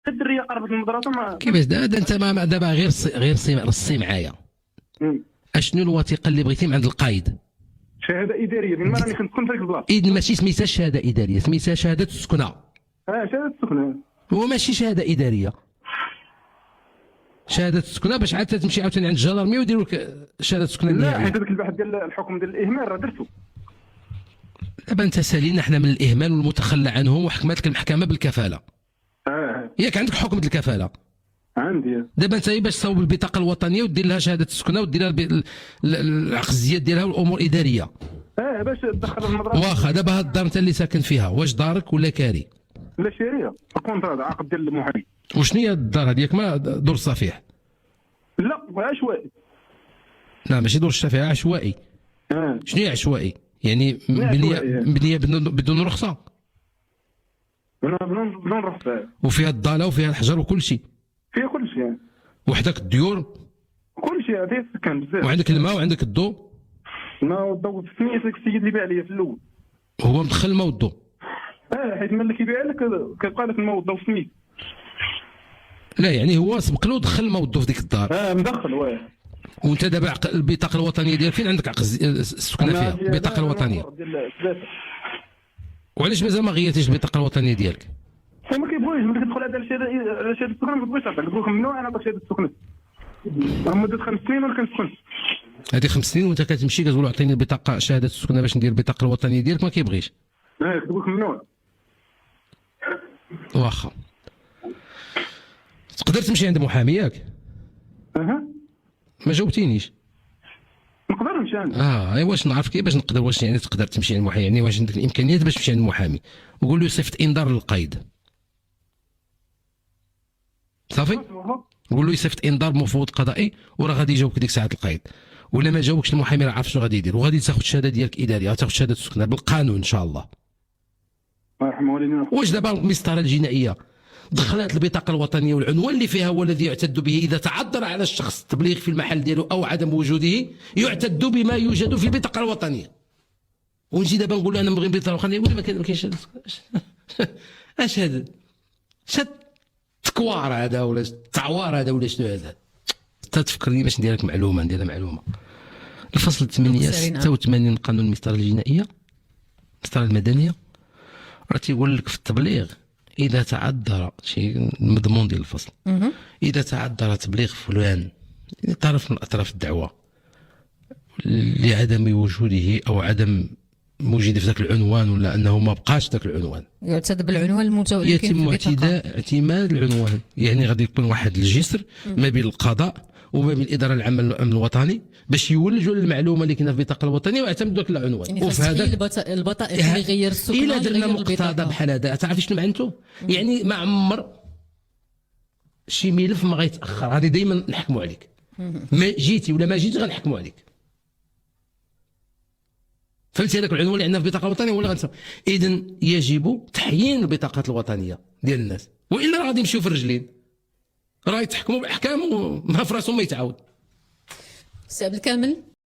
الدريه قربت من المدرسه ما كيفاش دابا انت دابا غير رصي معايا اشنو الوثيقه اللي بغيتي من عند القايد؟ شهاده اداريه من راني كنسكن في ديك البلاصه. اذا ماشي سميتها شهاده اداريه، سميتها شهاده السكنه. شهاده السكنه. هو ماشي شهاده اداريه. شهاده السكنه باش عاد تمشي عاوتاني عند الجدرميه ويديروا لك شهاده السكنه لا النهائيه. حيت هذاك البحث ديال الحكم ديال الاهمال راه درتو. دابا انت سالينا حنا من الاهمال والمتخلى عنه وحكمت لك المحكمه بالكفاله. ياك عندك حكم ديال الكفاله؟ عندي. دابا انت باش تصاوب البطاقه الوطنيه ودير لها شهاده السكنه ودير لها العقد الزياد ديالها والامور الاداريه. باش تدخل المدرسه. واخا دابا هاد الدار انت اللي ساكن فيها واش دارك ولا كاري؟ لا شاريه الكونترا عقد ديال المحامي. وشنو هي الدار هذيك؟ ما دور الصفيح؟ لا عشوائي. لا ماشي دور الشفيع، عشوائي. شنو هي عشوائي؟ يعني مبنيه بدون رخصه؟ بدون رخصه. وفيها الضاله وفيها الحجر وكل شيء؟ فيها كل شيء. وحدك الديور؟ كل شيء هذا سكن بزاف. وعندك الماء وعندك الضوء؟ الماء والضوء سميت داك السيد اللي باع لي في الاول. هو مدخل الماء والضوء؟ حيت ملي كيبيع لك كيبقى لك الماء والضوء سميت. لا يعني هو سبق له دخل الماء والضوء في ديك الدار. مدخل واه. وانت دابا البطاقه الوطنيه ديالك فين عندك عقد السكنه فيها؟ البطاقه الوطنيه. وعلاش مازال ما غيرتيش البطاقه الوطنيه ديالك؟ حنا ما كيبغيوش ملي كتدخل على شهاده السكنه ما كتبغيش تعطيك، كتقول لك ممنوع انا نعطيك شهاده السكنه. مده 5 سنين وانا كنسكن. هذه 5 سنين وانت كتمشي كتقول له اعطيني البطاقه شهاده السكنه باش ندير البطاقه الوطنيه ديالك، ما كيبغيش. كتقول لك ممنوع. واخا تقدر تمشي عند محامي ياك؟ ما جاوبتينيش. نقدر نمشي عند. ايوا واش نعرف كيفاش نقدر، واش يعني تقدر تمشي عند محامي، يعني واش عندك الامكانيات باش تمشي عند محامي وقول له صيفط انذار للقايد صافي؟ قول له يصيفط انذار مفوض قضائي وراه غادي يجاوبك ديك الساعه القايد، ولا ما جاوبكش المحامي راه عارف شنو غادي يدير، وغادي تاخذ الشهاده ديالك اداريه، غادي تاخذ شهاده السكنه بالقانون ان شاء الله. الله يرحم والدينا. واش دابا المسطره الجنائيه دخلت البطاقه الوطنيه والعنوان اللي فيها هو الذي يعتد به، اذا تعذر على الشخص التبليغ في المحل ديالو او عدم وجوده يعتد بما يوجد في البطاقه الوطنيه. ونجي دابا نقول له انا نبغي البطاقه الوطنيه ولا ما كاينش. اش هذا؟ شاد تكوار هذا ولا تعوار هذا ولا شنو هذا؟ تفكرني باش ندير لك معلومه، ندير معلومه. الفصل 86 من قانون المسطره الجنائيه المسطره المدنيه راه تيقول لك في التبليغ إذا تعذر شيء المضمون ديال الفصل، إذا تعذر تبليغ فلان طرف من أطراف الدعوة لعدم وجوده أو عدم وجوده في ذاك العنوان ولا أنه ما بقاش ذاك العنوان، يعتد بالعنوان المتوفر. يتم اعتماد العنوان، يعني غادي يكون واحد الجسر ما بين القضاء وما بين الاداره العامه للامن الوطني باش يولجوا المعلومه اللي كاينه في البطاقه الوطنيه ويعتمدوا ذاك العنوان. يعني وفي هذا البطائق اللي غير السكنه الا درنا مقتضى بحال هذا تعرفي شنو معناته؟ يعني ما عمر شي ملف ما غيتاخر، غادي دائما نحكموا عليك. ما جيتي ولا ما جيتي غنحكموا عليك. فهمتي هذاك العنوان اللي عندنا في البطاقه الوطنيه ولا غنسى. اذا يجب تحيين البطاقات الوطنيه ديال الناس، والا راه غادي يمشيو في الرجلين، راه يتحكموا باحكام وما في راسهم ما يتعاود. سي عبد الكامل